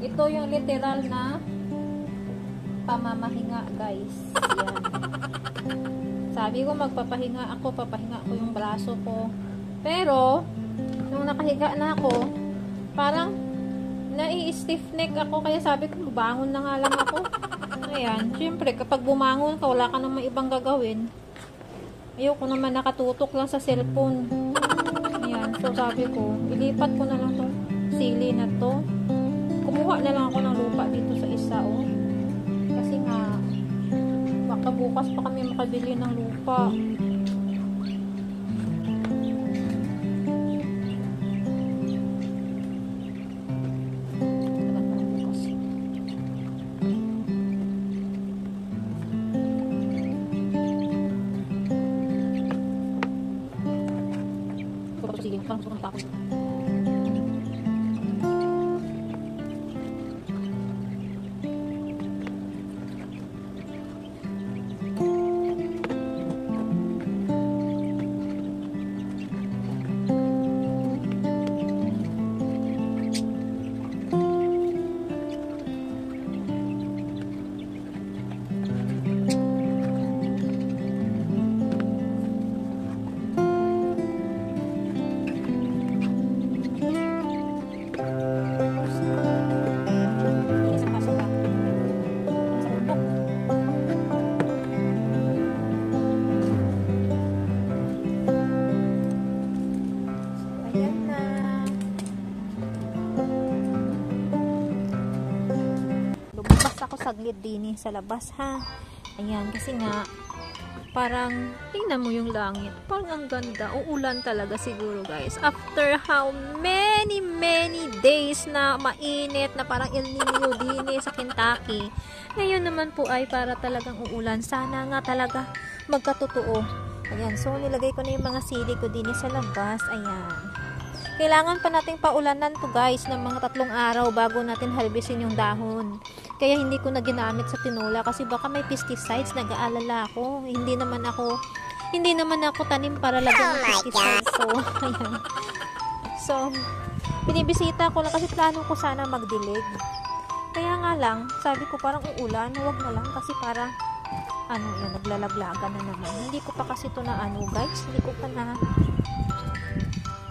Ito yung literal na pamamahinga, guys. Yan. Sabi ko magpapahinga ako, papahinga ko yung braso ko. Pero, nung nakahiga na ako, parang nai-stiff neck ako. Kaya sabi ko, bumangon na nga lang ako. Ayan. Siyempre, kapag bumangon ka, wala ka naman ibang gagawin. Ayoko naman nakatutok lang sa cellphone. Ayan. So, sabi ko, ilipat ko na lang tong sili na to. Kumuha na lang ako ng lupa dito sa isa, oh. Kasi nga, baka bukas pa kami makabili ng lupa. Sige, parang sumunta ako. Saglit din sa labas, ha. Ayan, kasi nga parang tingnan mo yung langit, parang ang ganda. Uulan talaga siguro, guys, after how many days na mainit na parang El Nino din sa Kentucky. Ngayon naman po ay para talagang uulan. Sana nga talaga magkatotoo. Ayan, so nilagay ko na yung mga sili ko din sa labas. Ayan, kailangan pa nating paulanan to, guys, ng mga 3 araw bago natin harvestin yung dahon. Kaya hindi ko na ginamit sa tinola kasi baka may pesticides, nag-aalala ako. Hindi naman ako tanim para lagyan ng pesticides. So, ayan. So, binibisita ko lang kasi plano ko sana magdilig. Kaya nga lang, sabi ko parang uulan, huwag na lang kasi parang yun, naglalaglagan na naman. Hindi ko pa kasi to na guys, hindi ko pa na.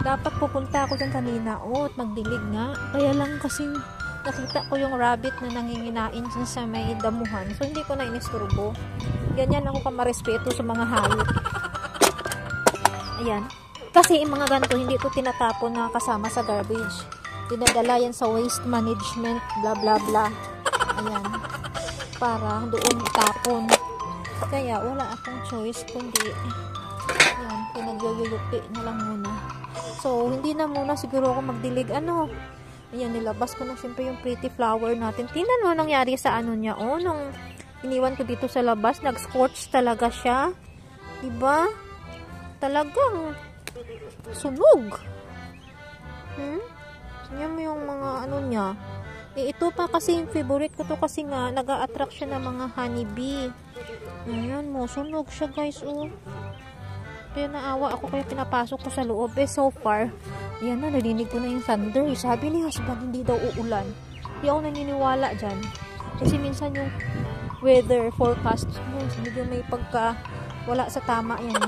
Dapat pupunta ako dyan kanina at magdilig nga. Kaya lang kasi nakita ko yung rabbit na nanginginain dyan sa may damuhan. So, hindi ko na inisturbo. Ganyan ako kamarespeto sa mga hayop. Ayan. Kasi yung mga ganito, hindi ito tinatapon na kasama sa garbage. Dinadala yan sa waste management, bla bla bla. Ayan. Para doon itapon. Kaya, wala akong choice kundi ayan, pinagyuyupi na lang muna. So, hindi na muna siguro ako magdilig. Ayan, nilabas ko na siyempre yung pretty flower natin. Tingnan mo nangyari sa niya. Nung iniwan ko dito sa labas, nag-scorch talaga siya. Diba? Talagang sunog. Tingnan mo yung mga niya. Ito pa kasi yung favorite ko to kasi nga, nag-a-attract siya ng mga honeybee. Ayan mo, sunog siya, guys, Kaya naawa ako, kaya pinapasok ko sa loob. So far, ayan na, narinig ko na yung thunder. Sabi ni husband, hindi daw uulan. Hindi ako naniniwala dyan. Kasi minsan yung weather forecast, medyo may pagka wala sa tama yan.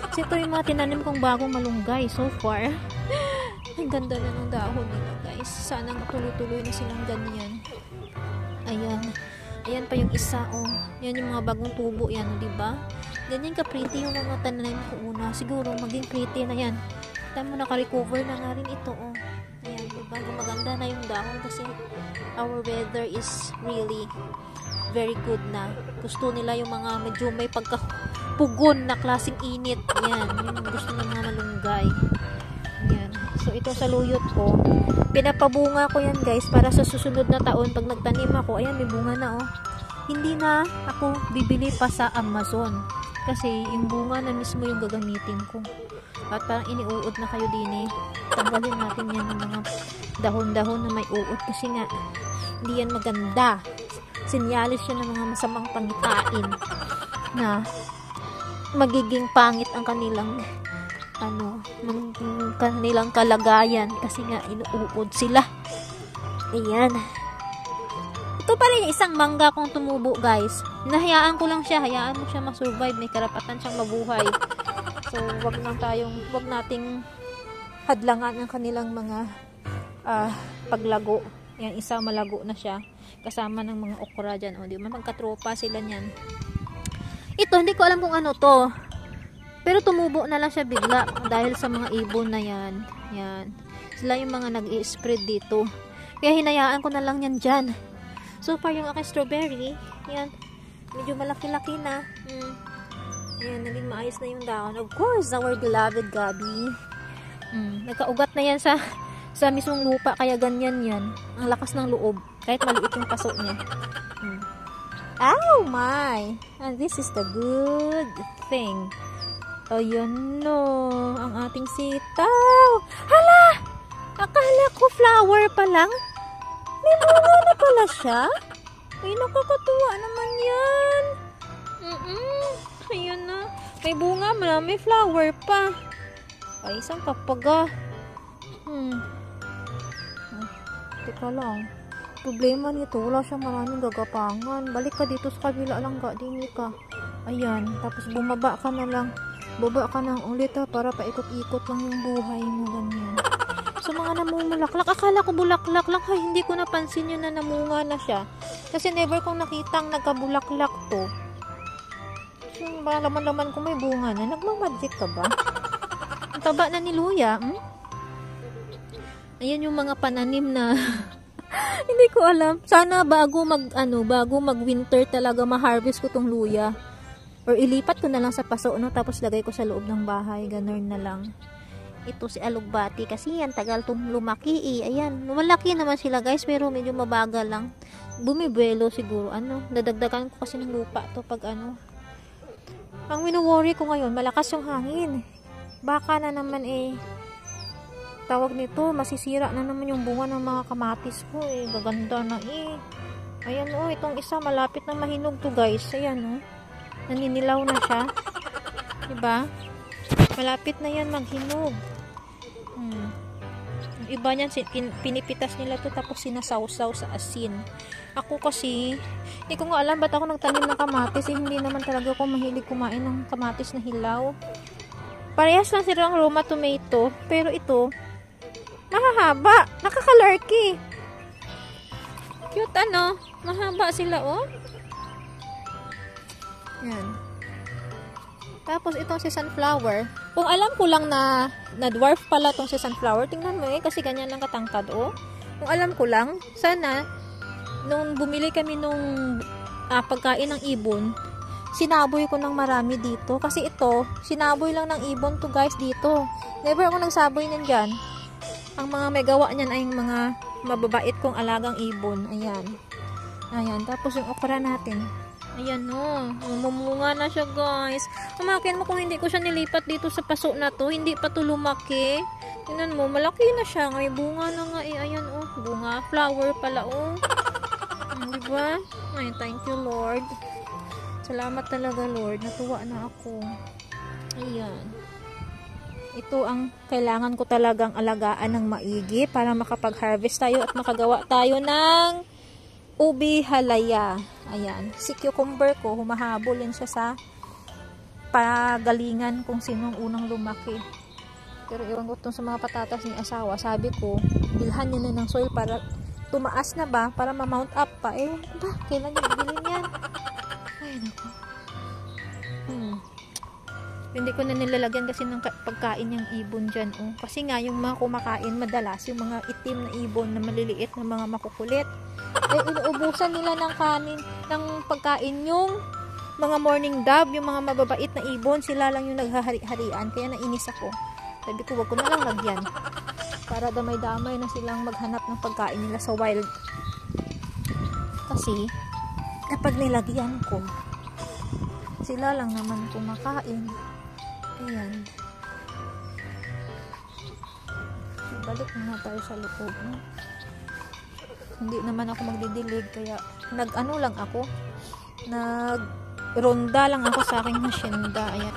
Kasi ito yung mga tinanim kong bagong malunggay. So far, ang ganda na ng dahon nila, guys. Sana tuloy-tuloy na silang ganyan. Ayan. Ayan pa yung isa, Yan yung mga bagong tubo, yan, diba? Ganyan ka-pretty yung mga tananim ko una. Siguro, maging pretty na yan. Tama mo, naka-recover na nga rin ito, Ayan, diba? Maganda na yung dahon kasi our weather is really very good na. Gusto nila yung mga medyo may pagkapugon na klaseng init. Ayan, yung gusto ng mga malunggay. Ayan. So, ito sa luyot ko. Pinapabunga ko yan, guys, para sa susunod na taon, pag nagtanim ako, ayan, may bunga na, Hindi na ako bibili pa sa Amazon. Kasi yung bunga na mismo yung gagamitin ko. At parang iniuod na kayo din, tanggalin natin yan ng mga dahon-dahon na may uod. Kasi nga, hindi yan maganda. Sinyalis yan ng mga masamang pangitain na magiging pangit ang kanilang kanilang kalagayan kasi nga inuud sila. Ayan. Ito pa rin isang mangga kong tumubo, guys. Nahayaan ko lang siya. Hayaan mo siya masurvive. May karapatan siyang mabuhay. So, wag nating hadlangan ang kanilang mga paglago. Yan, isa malago na siya. Kasama ng mga okra dyan. O, di ba? Magkatropa sila niyan. Ito, hindi ko alam kung ano to. Pero tumubo na lang siya bigla. Dahil sa mga ibon na yan. Yan. Sila yung mga nag-i-spread dito. Kaya hinayaan ko na lang yan dyan. So far, yung aking strawberry, yan, medyo malaki-laki na. Ayan, naging maayos na yung dahon. Of course, our beloved gabi. Nagkaugat na yan sa mismong lupa, kaya ganyan yan. Ang lakas ng loob, kahit maliit yung paso niya. Oh my! And this is the good thing. Ayan no, ang ating sitaw. Hala! Akala ko flower pa lang. May bunga na pala siya. Ay, nakakatuwa naman yan. Ayan na. May bunga, may flower pa. Ay, isang kapaga. Teka lang. Problema nito, wala siyang maraming gagapangan. Balik ka dito sa kabila lang, dini ka. Ayan, tapos bumaba ka na lang. Baba ka na ulit para paikot-ikot lang yung buhay mo, ganyan. So, mga namumulaklak. Akala ko bulaklak lang. Ay, hindi ko napansin yun na namunga na siya. Kasi never kong nakitang nagkabulaklak to. So, ba, laman-laman ko may bunga na. Nagmamagic ka ba? Ang taba na ni Luya. Ayan yung mga pananim na hindi ko alam. Sana bago mag-winter talaga ma-harvest ko tong luya. Or ilipat ko na lang sa paso, no? Tapos lagay ko sa loob ng bahay. Ganun na lang. Ito si alugbati kasi yan tagal tong lumaki ayan, malaki naman sila guys pero medyo mabagal lang, bumibelo siguro, dadagdagan ko kasi ng lupa to pag ang wino-worry ko ngayon, malakas yung hangin, baka na naman tawag nito, masisira na naman yung bunga ng mga kamatis ko gaganda na ayan itong isa malapit na mahinog to guys, ayan naninilaw na siya, diba? Malapit na yan maghinog. Yung iba niyan, pinipitas nila to tapos sinasawsaw sa asin. Ako kasi, hindi ko nga alam ba't ako nagtanim ng kamatis. Hindi naman talaga ako mahilig kumain ng kamatis na hilaw. Parehas lang silang Roma tomato. Pero ito, mahahaba. Nakakalarky. Cute mahaba sila Yan. Tapos itong si sunflower, kung alam ko lang na dwarf pala itong si sunflower, tingnan mo kasi ganyan lang katangkad Kung alam ko lang, sana nung bumili kami nung pagkain ng ibon, sinaboy ko ng marami dito. Kasi ito, sinaboy lang ng ibon to guys dito. Never ako nagsaboy niyan dyan. Ang mga may gawa niyan ay mga mababait kong alagang ibon. Ayan. Ayan. Tapos yung okra natin. Ayan mumunga na siya guys. Umakin mo kung hindi ko siya nilipat dito sa paso na to. Hindi pa to lumaki. Tingnan mo, malaki na siya. May bunga na nga Ayan bunga. Flower pala diba? Ay, thank you Lord. Salamat talaga Lord. Natuwa na ako. Ayan. Ito ang kailangan ko talagang alagaan ng maigi para makapag-harvest tayo at makagawa tayo ng ubi halaya. Ayan. Si cucumber ko, humahabol yan siya sa pagalingan kung sinong unang lumaki. Pero iwan ko itong sa mga patatas ni asawa. Sabi ko, bilhan niya na ng soil para tumaas na ba? Para ma-mount up pa. Kailan niya bilhin yan? Ay, naku. Hindi ko na nilalagyan kasi ng pagkain yung ibon dyan. Kasi nga, yung mga kumakain madalas, yung mga itim na ibon na maliliit na mga makukulit. Inuubusan nila ng kanin, ng pagkain yung mga morning dove, yung mga mababait na ibon, sila lang yung naghahari-harian. Kaya nainis ako. Sabi ko, wag ko na lang lagyan. Para damay-damay na silang maghanap ng pagkain nila sa wild. Kasi, kapag nilagyan ko, sila lang naman kumakain. Ayan. Balik na tayo sa loob. Hindi naman ako magdidilig kaya lang ako. Nagronda lang ako sa aking hacienda. Ayan.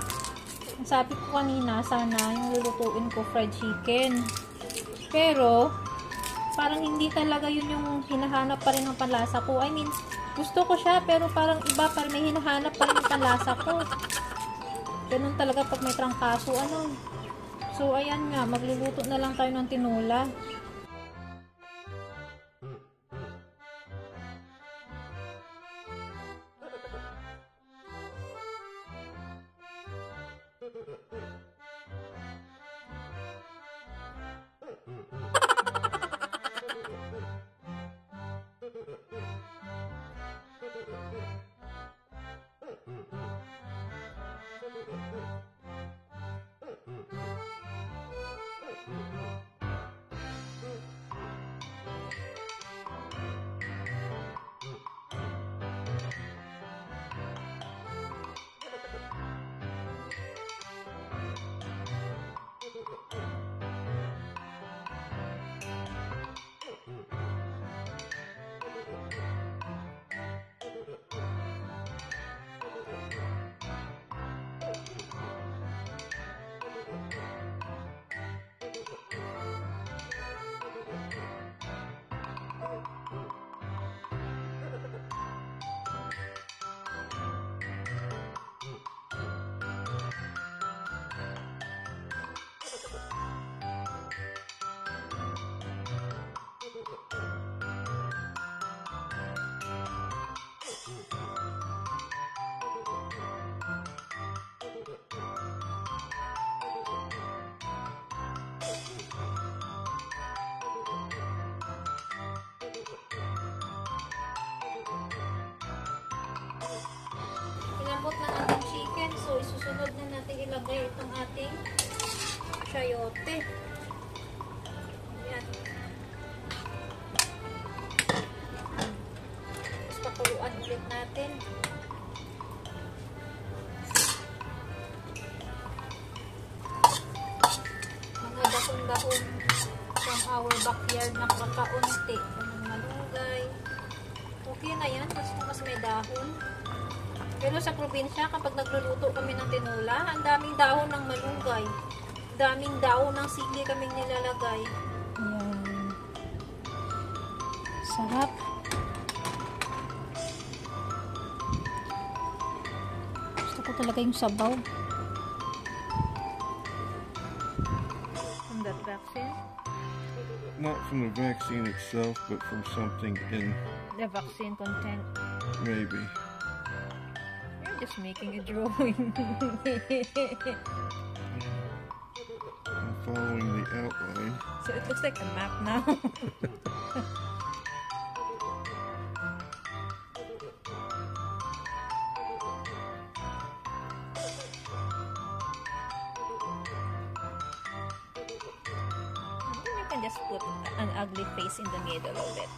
Sabi ko kanina sana yung lulutuin ko fried chicken. Pero parang hindi talaga yun yung hinahanap pa rin ng panlasa ko. I mean, gusto ko siya, pero parang iba pa rin, may hinahanap pa rin ng panlasa ko. Ganun talaga pag may trangkaso, ano. So, ayan nga, magluluto na lang tayo ng tinola. Pinambot na natin chicken. So, isusunod na natin ilagay itong ating chayote. Ayan. Tapos pakuluan ulit natin. Mga dahon-dahon from our backyard na kakaunti. Mga malunggay. Okay na yan. Mas may dahon. Pero sa probinsya, kapag nagluluto kami ng tinola, ang daming dahon ng malunggay. Daming dahon ng sili kaming nilalagay. Ayan. Sarap. Gusto ko talaga yung sabaw. From that vaccine? Not from the vaccine itself, but from something in... The vaccine content. Maybe. Just making a drawing. I'm following the outline. So it looks like a map now. You can just put an ugly face in the middle of it.